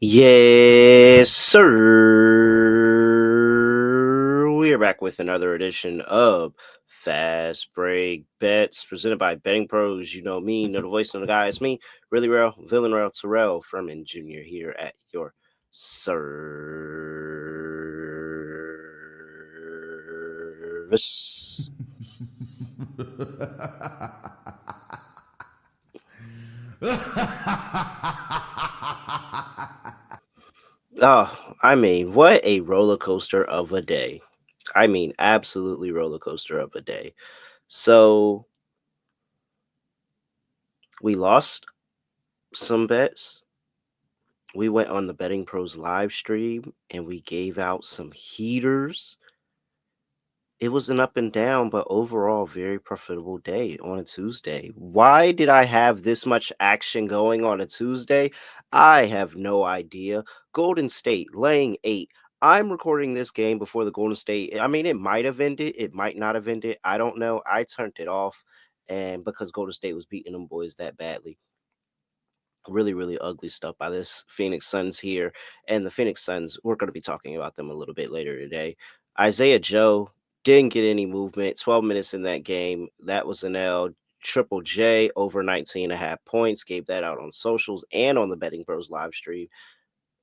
Yes, sir. We are back with another edition of Fast Break Bets presented by BettingPros. You know me, know the voice of the guy. It's me, really real, villain real, Terrell Furman Jr. here at your service. Oh, I mean, what a roller coaster of a day. I mean, absolutely roller coaster of a day. So we lost some bets. We went on the Betting Pros live stream and we gave out some heaters. It was an up and down, but overall very profitable day on a Tuesday. Why did I have this much action going on a Tuesday? I have no idea. Golden State laying 8. I'm recording this game before the Golden State. I mean, it might have ended, it might not have ended. I don't know. I turned it off, and because Golden State was beating them boys that badly. Really, really ugly stuff by this Phoenix Suns here. And the Phoenix Suns, we're going to be talking about them a little bit later today. Isaiah Joe didn't get any movement. 12 minutes in that game. That was an L. Triple J over 19 and a half points. Gave that out on socials and on the Betting Bros live stream.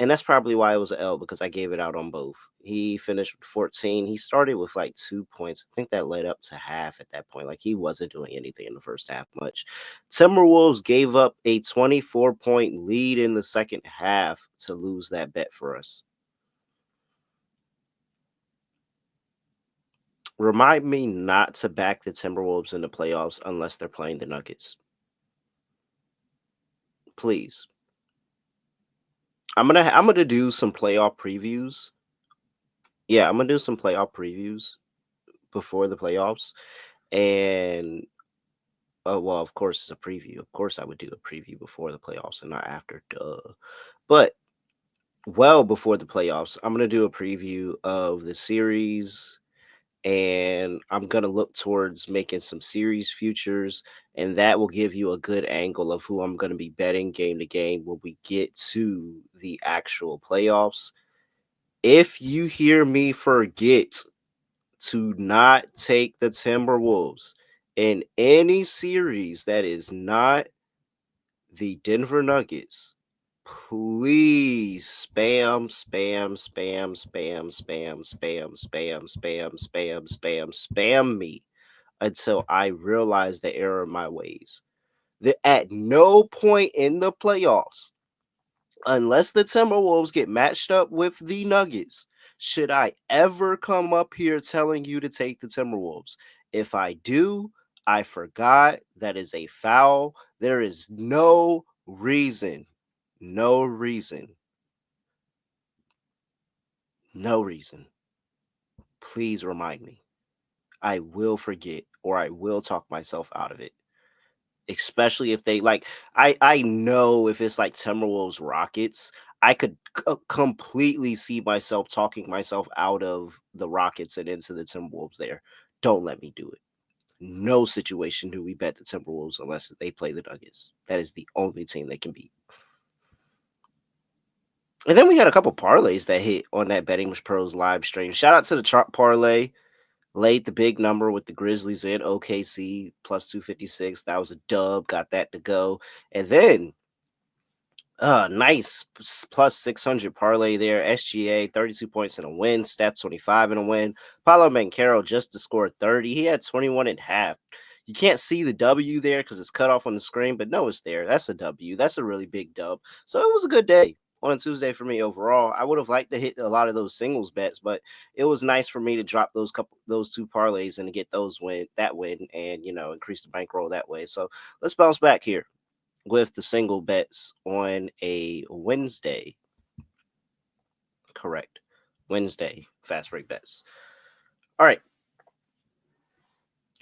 And that's probably why it was an L, because I gave it out on both. He finished with 14. He started with like 2 points. I think that led up to half at that point. Like, he wasn't doing anything in the first half much. Timberwolves gave up a 24-point lead in the second half to lose that bet for us. Remind me not to back the Timberwolves in the playoffs unless they're playing the Nuggets. Please. I'm gonna do some playoff previews. Yeah, I'm gonna do some playoff previews before the playoffs. And well, of course, it's a preview. Of course, I would do a preview before the playoffs and not after. Duh. But well before the playoffs, I'm gonna do a preview of the series, and I'm gonna look towards making some series futures, and that will give you a good angle of who I'm gonna be betting game to game when we get to the actual playoffs. If you hear me forget to not take the Timberwolves in any series that is not the Denver Nuggets, please spam me until I realize the error of my ways. That at no point in the playoffs, unless the Timberwolves get matched up with the Nuggets, should I ever come up here telling you to take the Timberwolves. If I do, I forgot. That is a foul. There is no reason, no reason, no reason. Please remind me. I will forget, or I will talk myself out of it. Especially if they like, I know if it's like Timberwolves Rockets, I could completely see myself talking myself out of the Rockets and into the Timberwolves there. Don't let me do it. No situation do we bet the Timberwolves unless they play the Nuggets. That is the only team they can beat. And then we had a couple parlays that hit on that Betting Pros live stream. Shout out to the chart parlay. Laid the big number with the Grizzlies in OKC plus 256. That was a dub. Got that to go. And then nice plus 600 parlay there. SGA 32 points in a win. Steph 25 in a win. Paulo Banchero just to score 30. He had 21 and a half. You can't see the W there because it's cut off on the screen, but no, it's there. That's a W. That's a really big dub. So it was a good day on a Tuesday for me overall. I would have liked to hit a lot of those singles bets, but it was nice for me to drop those two parlays and to get those win and increase the bankroll that way. So let's bounce back here with the single bets on a Wednesday. Correct. Wednesday fast break bets. All right.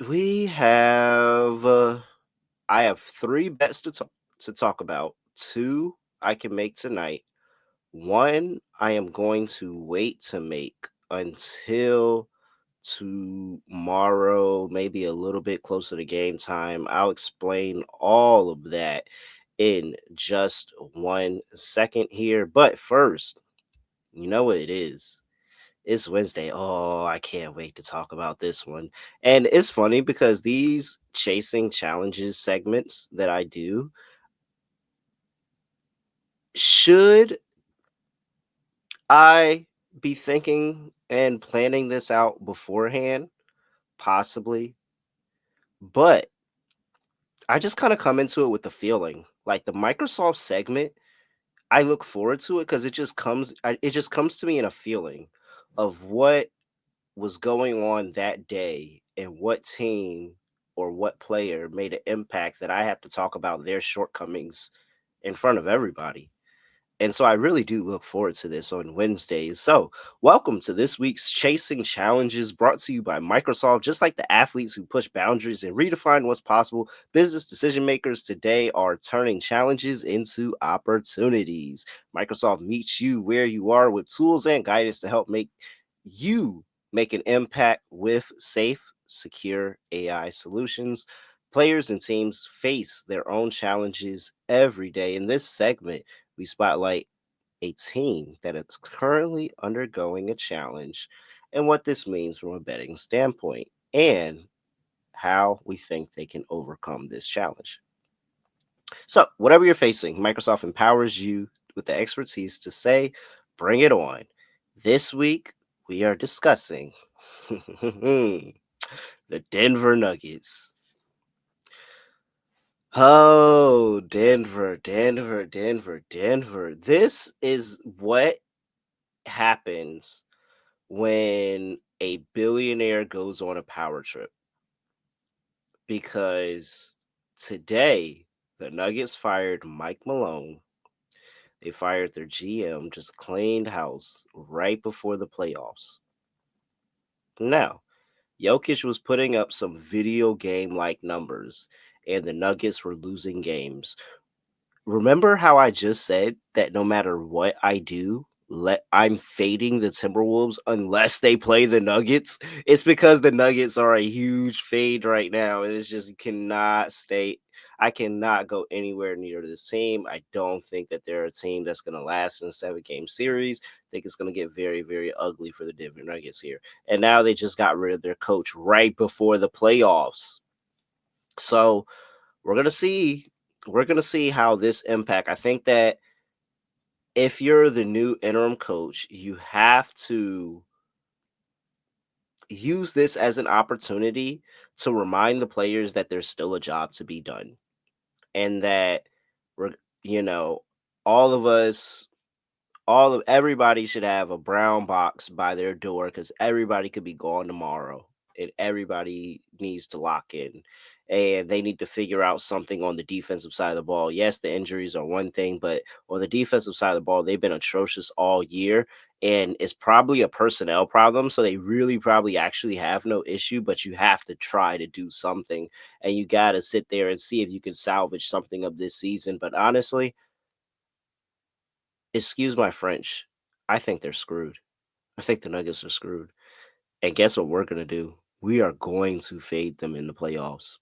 We have I have 3 bets to talk about. 2 I can make tonight. 1 I am going to wait to make until tomorrow, maybe a little bit closer to game time. I'll explain all of that in just 1 second here. But first, you know what it is. It's Wednesday. Oh, I can't wait to talk about this one. And it's funny because these chasing challenges segments that I do should I be thinking and planning this out beforehand? Possibly. But I just kind of come into it with the feeling. Like the Microsoft segment, I look forward to it because it just comes to me in a feeling of what was going on that day and what team or what player made an impact that I have to talk about their shortcomings in front of everybody. And so I really do look forward to this on Wednesdays. So, welcome to this week's Chasing Challenges brought to you by Microsoft. Just like the athletes who push boundaries and redefine what's possible, business decision makers today are turning challenges into opportunities. Microsoft meets you where you are with tools and guidance to help you make an impact with safe, secure AI solutions. Players and teams face their own challenges every day. In this segment, we spotlight a team that is currently undergoing a challenge and what this means from a betting standpoint and how we think they can overcome this challenge. So, whatever you're facing, Microsoft empowers you with the expertise to say, bring it on. This week, we are discussing the Denver Nuggets. Oh, Denver, Denver, Denver, Denver. This is what happens when a billionaire goes on a power trip because today the Nuggets fired Mike Malone. They fired their GM, just cleaned house right before the playoffs. Now, Jokic was putting up some video game like numbers, and the Nuggets were losing games. Remember how I just said that no matter what I do, I'm fading the Timberwolves unless they play the Nuggets? It's because the Nuggets are a huge fade right now. And it's just cannot stay. I cannot go anywhere near this team. I don't think that they're a team that's going to last in a 7 game series. I think it's going to get very, very ugly for the Denver Nuggets here. And now they just got rid of their coach right before the playoffs. So we're gonna see how this impact. I think that if you're the new interim coach, you have to use this as an opportunity to remind the players that there's still a job to be done and that we're you know all of us all of everybody should have a brown box by their door because everybody could be gone tomorrow and everybody needs to lock in and they need to figure out something on the defensive side of the ball. Yes, the injuries are one thing, but on the defensive side of the ball, they've been atrocious all year. And it's probably a personnel problem. So they really probably actually have no issue, but you have to try to do something. And you got to sit there and see if you can salvage something of this season. But honestly, excuse my French, I think they're screwed. I think the Nuggets are screwed. And guess what we're going to do? We are going to fade them in the playoffs.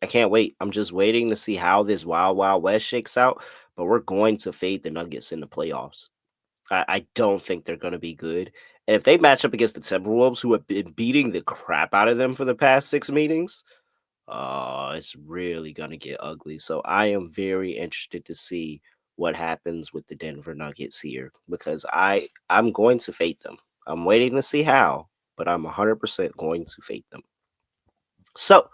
I can't wait. I'm just waiting to see how this Wild Wild West shakes out, but we're going to fade the Nuggets in the playoffs. I don't think they're going to be good. And if they match up against the Timberwolves, who have been beating the crap out of them for the past 6 meetings, it's really gonna get ugly. So I am very interested to see what happens with the Denver Nuggets here because I'm going to fade them. I'm waiting to see how, but I'm 100% going to fade them. So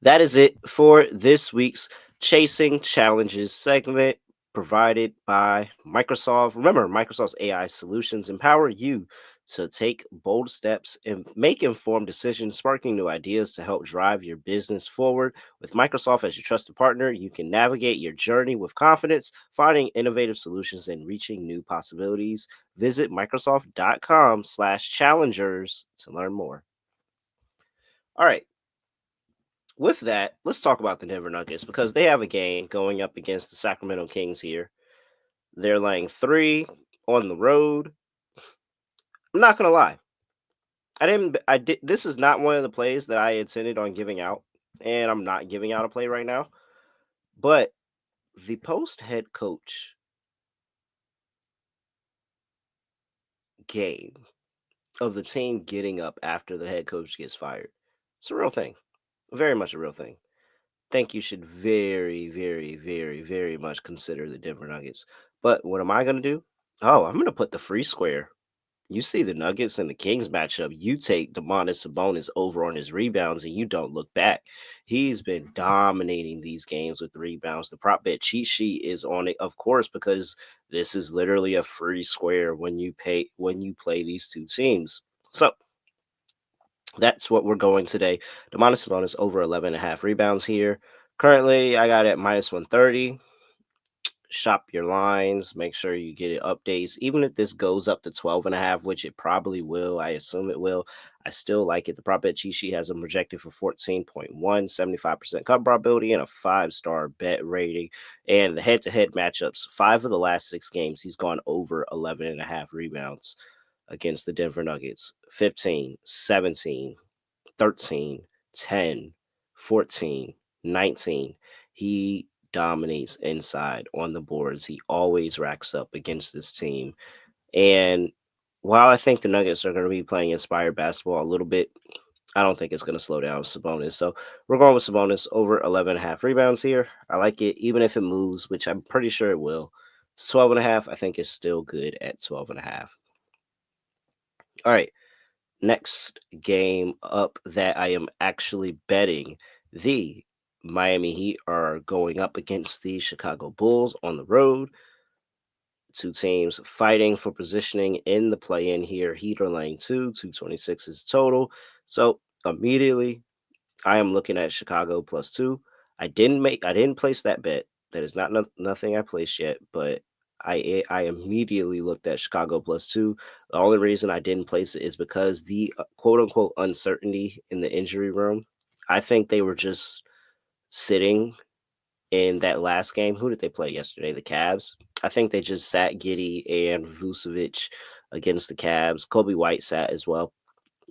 that is it for this week's Chasing Challenges segment provided by Microsoft. Remember, Microsoft's AI solutions empower you to take bold steps and make informed decisions, sparking new ideas to help drive your business forward. With Microsoft as your trusted partner, you can navigate your journey with confidence, finding innovative solutions and reaching new possibilities. Visit Microsoft.com/challengers to learn more. All right. With that, let's talk about the Denver Nuggets because they have a game going up against the Sacramento Kings here. They're laying 3 on the road. I'm not gonna lie. I did. This is not one of the plays that I intended on giving out, and I'm not giving out a play right now. But The post head coach game of the team getting up after the head coach gets fired. It's a real thing. Very much a real thing. Think you should very, very, very, very much consider the Denver Nuggets. But what am I going to do? Oh, I'm going to put the free square. You see the Nuggets and the Kings matchup. You take Demonis Sabonis over on his rebounds, and you don't look back. He's been dominating these games with the rebounds. The prop bet cheat sheet is on it, of course, because this is literally a free square when you play these two teams. So that's what we're going today. Demonis Sabonis over 11.5 rebounds here. Currently, I got it at minus 130. Shop your lines, make sure you get it updates. Even if this goes up to 12.5, which it probably will, I assume it will. I still like it. The prop bet cheat sheet has them projected for 14.1, 75% cover probability, and a 5-star bet rating. And the head-to-head matchups, 5 of the last 6 games, he's gone over 11.5 rebounds against the Denver Nuggets. 15, 17, 13, 10, 14, 19. He dominates inside on the boards. He always racks up against this team. And while I think the Nuggets are going to be playing inspired basketball a little bit, I don't think it's going to slow down Sabonis. So we're going with Sabonis over 11.5 rebounds here. I like it, even if it moves, which I'm pretty sure it will. 12.5, I think is still good at 12.5. All right. Next game up that I am actually betting, the Miami Heat are going up against the Chicago Bulls on the road. Two teams fighting for positioning in the play-in here. Heat are laying 226 is total. So immediately I am looking at Chicago +2. I didn't place that bet. That is not nothing I placed yet, but I immediately looked at Chicago +2. The only reason I didn't place it is because the quote unquote uncertainty in the injury room. I think they were just sitting in that last game. Who did they play yesterday? The Cavs. I think they just sat Giddy and Vucevic against the Cavs. Kobe White sat as well.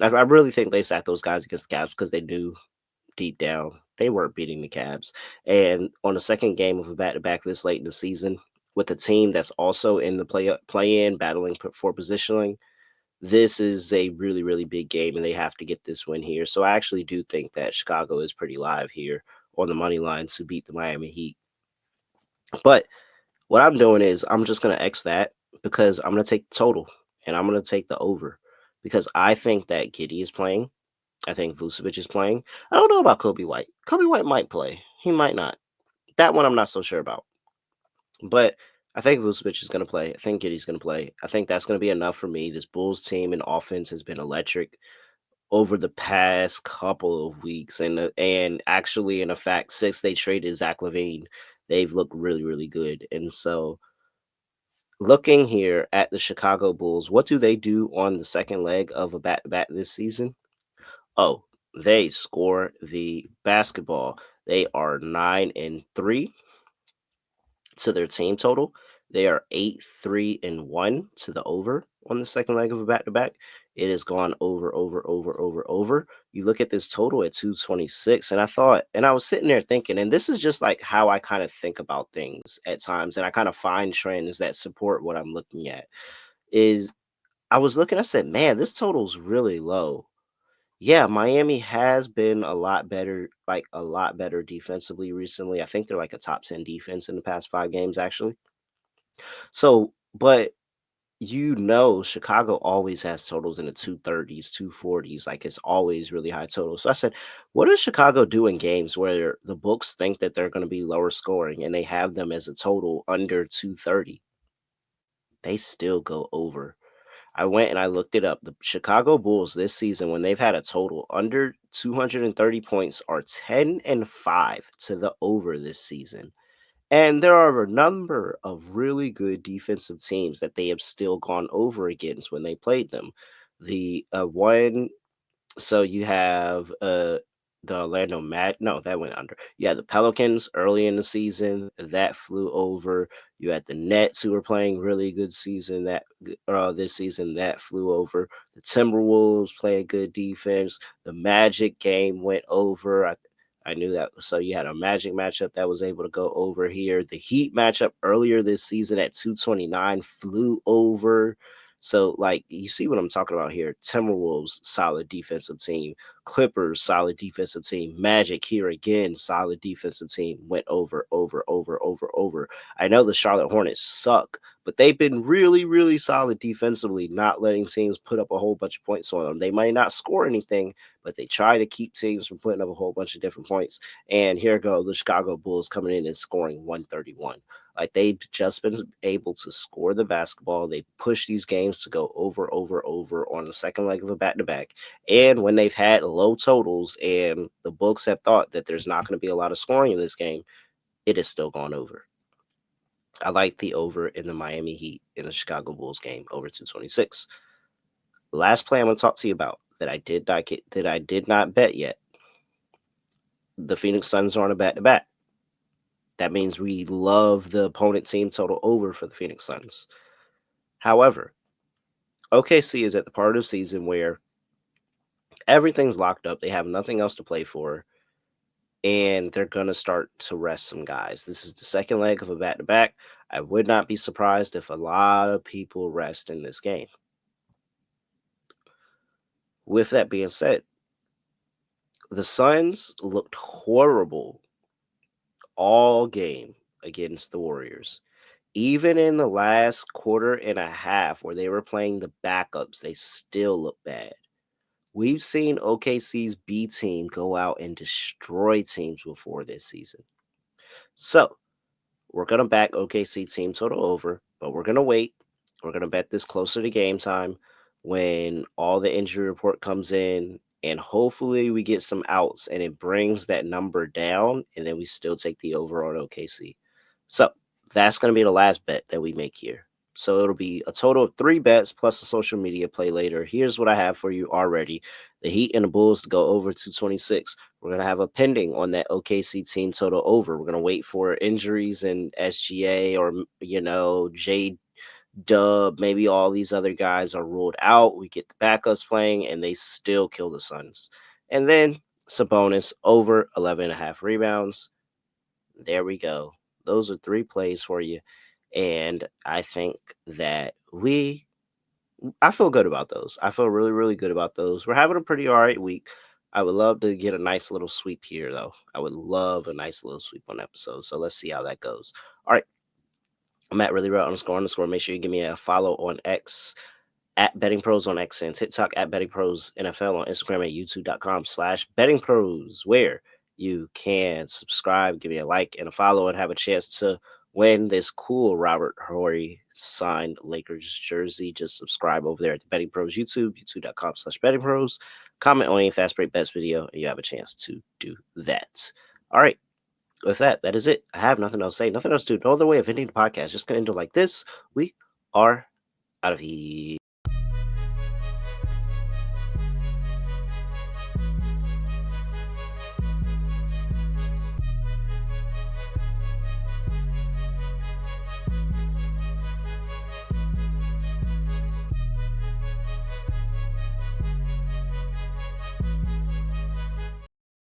I really think they sat those guys against the Cavs because they knew deep down they weren't beating the Cavs. And on the second game of a back-to-back this late in the season, with a team that's also in the play-in battling for positioning, this is a really, really big game, and they have to get this win here. So I actually do think that Chicago is pretty live here on the money line to beat the Miami Heat. But what I'm doing is I'm just going to X that because I'm going to take the total and I'm going to take the over because I think that Giddy is playing. I think Vucevic is playing. I don't know about Kobe White. Kobe White might play. He might not. That one I'm not so sure about. But I think Vucevic is going to play. I think Giddy's going to play. I think that's going to be enough for me. This Bulls team and offense has been electric over the past couple of weeks, and actually, in a fact, since they traded Zach LaVine, they've looked really, really good. And so, looking here at the Chicago Bulls, what do they do on the second leg of a back-to-back this season? Oh, they score the basketball. They are 9-3 to their team total. They are 8-3-1 to the over on the second leg of a back to back. It has gone over, over, over, over, over. You look at this total at 226, and I was sitting there thinking, and this is just like how I kind of think about things at times, and I kind of find trends that support what I'm looking at. Is I was looking, I said, man, this total's really low. Yeah, Miami has been a lot better, like a lot better defensively recently. I think they're like a top 10 defense in the past 5 games, actually. So, but Chicago always has totals in the 230s, 240s. Like it's always really high totals. So I said, what does Chicago do in games where the books think that they're going to be lower scoring and they have them as a total under 230? They still go over. I went and I looked it up. The Chicago Bulls this season, when they've had a total under 230 points, are 10-5 to the over this season. And there are a number of really good defensive teams that they have still gone over against when they played them. The one so you have the Orlando Mad no, that went under. You had the Pelicans early in the season that flew over. You had the Nets who were playing really good season this season that flew over. The Timberwolves playing good defense. The Magic game went over. I knew that. So you had a Magic matchup that was able to go over here. The Heat matchup earlier this season at 229 flew over. So, like, you see what I'm talking about here. Timberwolves, solid defensive team. Clippers, solid defensive team. Magic here again, solid defensive team. Went over, over, over, over, over. I know the Charlotte Hornets suck, but they've been really, really solid defensively, not letting teams put up a whole bunch of points on them. They might not score anything, but they try to keep teams from putting up a whole bunch of different points. And here go the Chicago Bulls coming in and scoring 131. Like, they've just been able to score the basketball. They push these games to go over, over, over on the second leg of a back-to-back. And when they've had low totals and the books have thought that there's not going to be a lot of scoring in this game, it has still gone over. I like the over in the Miami Heat in the Chicago Bulls game, over 226. The last play I'm going to talk to you about that I did not bet yet. The Phoenix Suns are on a back-to-back. That means we love the opponent team total over for the Phoenix Suns. However, OKC is at the part of the season where everything's locked up. They have nothing else to play for, and they're going to start to rest some guys. This is the second leg of a back-to-back. I would not be surprised if a lot of people rest in this game. With that being said, the Suns looked horrible all game against the Warriors. Even in the last quarter and a half where they were playing the backups, they still look bad. We've seen OKC's B team go out and destroy teams before this season. So we're going to back OKC team total over, but we're going to wait. We're going to bet this closer to game time when all the injury report comes in, and hopefully we get some outs and it brings that number down, and then we still take the over on OKC. So that's going to be the last bet that we make here. So it'll be a total of 3 bets plus a social media play later. Here's what I have for you already. The Heat and the Bulls to go over 226. We're going to have a pending on that OKC team total over. We're going to wait for injuries in SGA or, J Dub, maybe all these other guys are ruled out. We get the backups playing, and they still kill the Suns. And then Sabonis over 11.5 rebounds. There we go. Those are 3 plays for you. And I think that I feel good about those. I feel really, really good about those. We're having a pretty all right week. I would love to get a nice little sweep here, though. I would love a nice little sweep on episode. So let's see how that goes. All right. I'm at really real underscore. Make sure you give me a follow on X at BettingPros on X and TikTok at BettingPros NFL on Instagram at YouTube.com/BettingPros, where you can subscribe, give me a like and a follow, and have a chance to win this cool Robert Horry signed Lakers jersey. Just subscribe over there at the Betting Pros YouTube, YouTube.com/BettingPros. Comment on any Fast Break Bets video, and you have a chance to do that. All right. With that, that is it. I have nothing else to say, nothing else to do. No other way of ending the podcast. Just going to end it like this. We are out of here.